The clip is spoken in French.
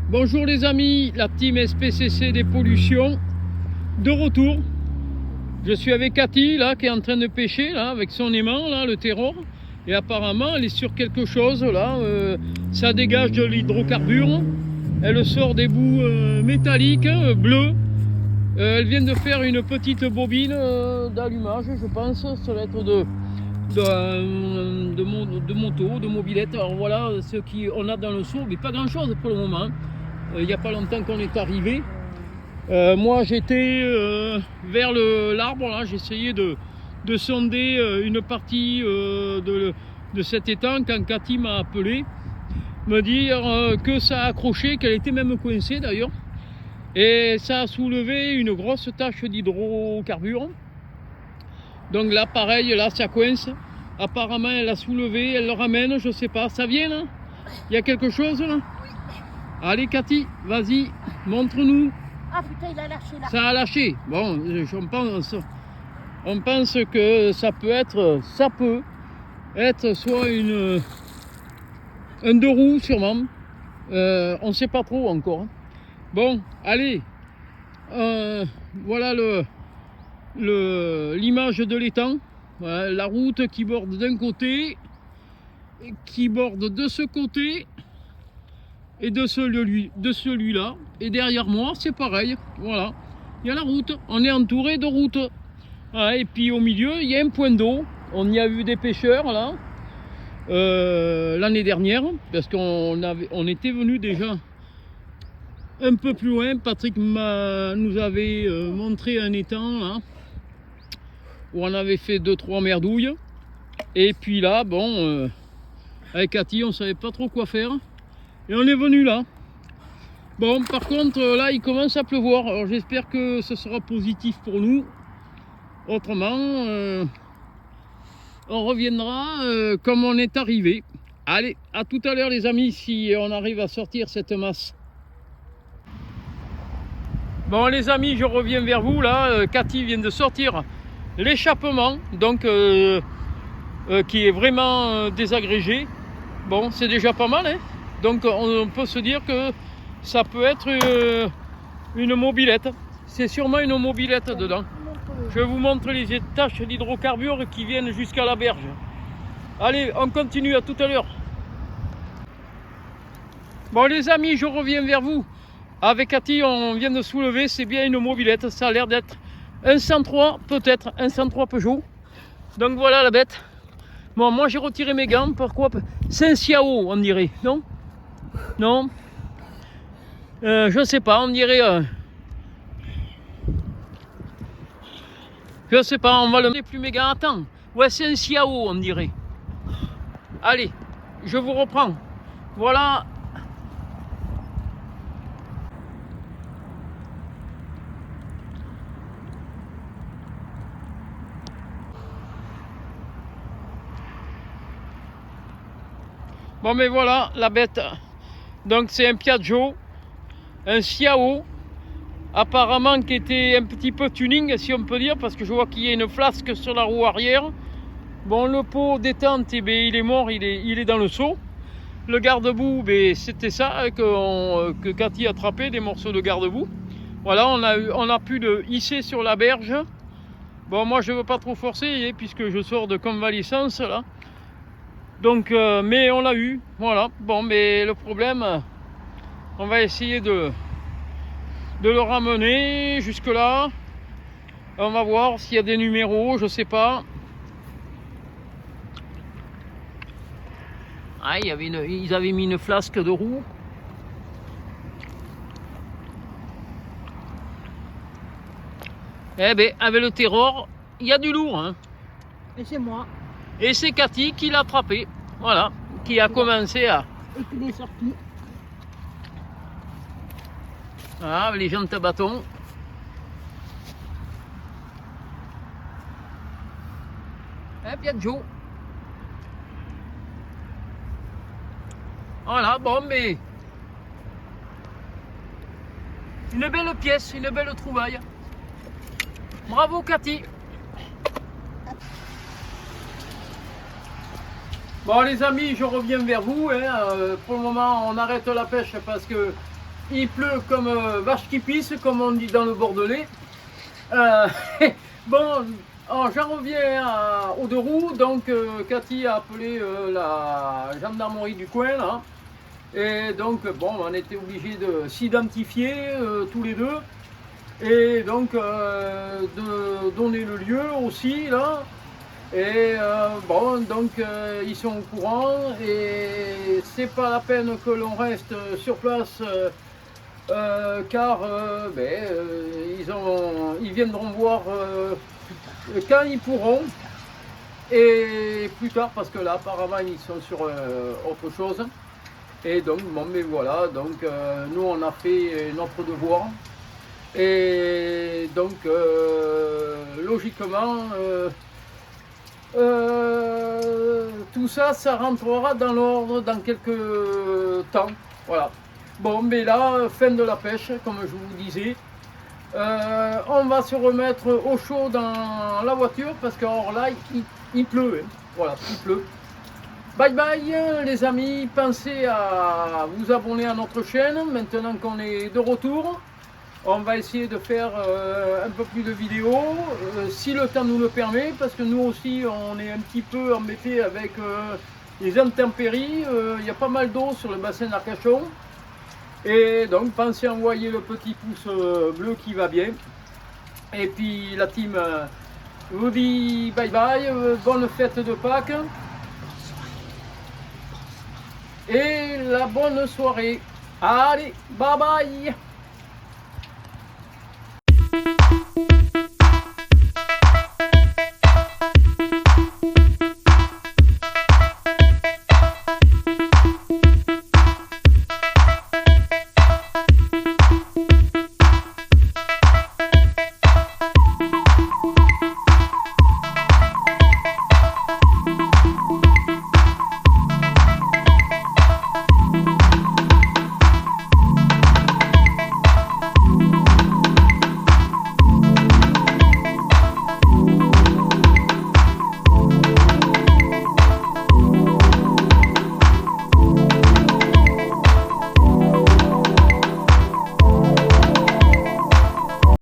Bonjour les amis, la team SPCC des pollutions, de retour. Je suis avec Cathy là, qui est en train de pêcher là, avec son aimant, là, le terror. Et apparemment elle est sur quelque chose là, ça dégage de l'hydrocarbure. Elle sort des bouts métalliques, bleus. Elle vient de faire une petite bobine d'allumage, je pense, ça doit être de moto, de mobilette. Alors voilà ce qu'on a dans le seau, mais pas grand chose pour le moment. Il n'y a pas longtemps qu'on est arrivé. Moi j'étais vers l'arbre, là j'essayais de sonder une partie de cet étang quand Cathy m'a appelé, me dire que ça a accroché, qu'elle était même coincée d'ailleurs, et ça a soulevé une grosse tache d'hydrocarbures. Donc là pareil, là ça coince, apparemment elle l'a soulevé, elle le ramène, je sais pas, ça vient là? Il y a quelque chose là? Allez Cathy, vas-y, montre-nous. Ah putain, il a lâché là. Ça a lâché. Bon, on pense que ça peut être soit un deux roues sûrement. On ne sait pas trop encore. Bon, allez. Voilà l'image de l'étang. Voilà, la route qui borde d'un côté, qui borde de ce côté et de celui-là, et derrière moi c'est pareil, voilà, il y a la route, on est entouré de routes, voilà, et puis au milieu il y a un point d'eau. On y a vu des pêcheurs là l'année dernière, parce qu'on était venu déjà un peu plus loin. Patrick nous avait montré un étang là, où on avait fait 2-3 merdouilles, et puis là bon, avec Cathy on savait pas trop quoi faire. Et on est venu là. Bon, par contre, là, il commence à pleuvoir. Alors, j'espère que ce sera positif pour nous. Autrement, on reviendra comme on est arrivé. Allez, à tout à l'heure, les amis, si on arrive à sortir cette masse. Bon, les amis, je reviens vers vous. Là, Cathy vient de sortir l'échappement, donc qui est vraiment désagrégé. Bon, c'est déjà pas mal, hein. Donc on peut se dire que ça peut être une mobilette. C'est sûrement une mobilette dedans. Je vous montre les taches d'hydrocarbures qui viennent jusqu'à la berge. Allez, on continue, à tout à l'heure. Bon les amis, je reviens vers vous. Avec Cathy, on vient de soulever, c'est bien une mobilette. Ça a l'air d'être un 103, peut-être un 103 Peugeot. Donc voilà la bête. Bon, moi j'ai retiré mes gants, pourquoi? C'est un Xiao, on dirait, non? Non, je sais pas, on dirait. Je sais pas, on va le mettre plus méga. Attends, ouais, c'est un Xiao, on dirait. Allez, je vous reprends. Voilà. Bon, mais voilà la bête. Donc c'est un Piaggio, un Xiao, apparemment qui était un petit peu tuning si on peut dire, parce que je vois qu'il y a une flasque sur la roue arrière. Bon, le pot détente, eh bien, il est mort, il est dans le seau. Le garde-boue, ben, c'était ça que Cathy a attrapé, des morceaux de garde-boue. Voilà, on a pu le hisser sur la berge. Bon, moi je ne veux pas trop forcer, puisque je sors de convalescence là. Donc, mais on l'a eu, voilà. Bon, mais le problème, on va essayer de le ramener jusque là. On va voir s'il y a des numéros, je sais pas. Ah, ils avaient mis une flasque de roue. Eh ben, avec le terror, il y a du lourd, hein. Et c'est moi. Et c'est Cathy qui l'a attrapé, voilà, qui a commencé à... Et qu'il est sorti. Voilà, les jantes à bâton. Piaggio. Voilà, bon, mais... une belle pièce, une belle trouvaille. Bravo Cathy. Bon les amis, je reviens vers vous, hein. Pour le moment on arrête la pêche parce que il pleut comme vache qui pisse, comme on dit dans le Bordelais. Euh, bon, alors, j'en reviens aux deux roues. Donc, Cathy a appelé la gendarmerie du coin, là. Et donc, bon, on était obligé de s'identifier tous les deux. Et donc, de donner le lieu aussi, là. Et bon, donc ils sont au courant et c'est pas la peine que l'on reste sur place car ils viendront voir quand ils pourront et plus tard parce que là apparemment ils sont sur autre chose. Et donc bon mais voilà, donc nous on a fait notre devoir et donc logiquement tout ça, ça rentrera dans l'ordre dans quelques temps. Voilà. Bon, mais là, fin de la pêche, comme je vous disais. On va se remettre au chaud dans la voiture parce que alors là, il pleut. Hein. Voilà, il pleut. Bye bye les amis. Pensez à vous abonner à notre chaîne maintenant qu'on est de retour. On va essayer de faire un peu plus de vidéos, si le temps nous le permet, parce que nous aussi, on est un petit peu embêtés avec les intempéries. Il y a pas mal d'eau sur le bassin d'Arcachon. Et donc, pensez à envoyer le petit pouce bleu qui va bien. Et puis, la team vous dit bye bye, bonne fête de Pâques. Et la bonne soirée. Allez, bye bye.